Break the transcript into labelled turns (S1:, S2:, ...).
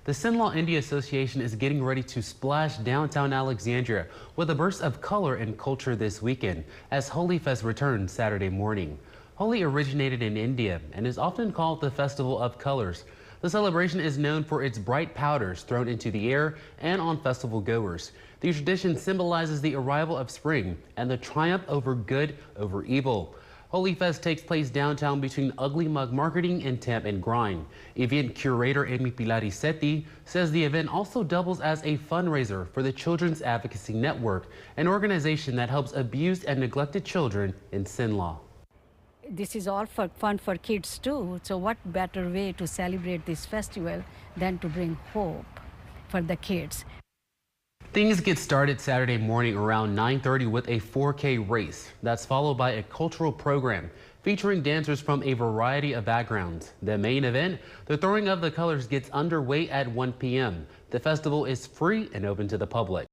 S1: The Cenla India Association is getting ready to splash downtown Alexandria with a burst of color and culture this weekend as Holi Fest returns Saturday morning. Holi originated in India and is often called the Festival of Colors. The celebration is known for its bright powders thrown into the air and on festival goers. The tradition symbolizes the arrival of spring and the triumph over good over evil. Holi Fest takes place downtown between Ugly Mug Marketing and Tamp and Grind. Event curator Amy Pilarisetti says the event also doubles as a fundraiser for the Children's Advocacy Network, an organization that helps abused and neglected children in Cenla.
S2: This is all for fun for kids too. So what better way to celebrate this festival than to bring hope for the kids?
S1: Things get started Saturday morning around 9:30 with a 4K race. That's followed by a cultural program featuring dancers from a variety of backgrounds. The main event, the throwing of the colors, gets underway at 1 p.m. The festival is free and open to the public.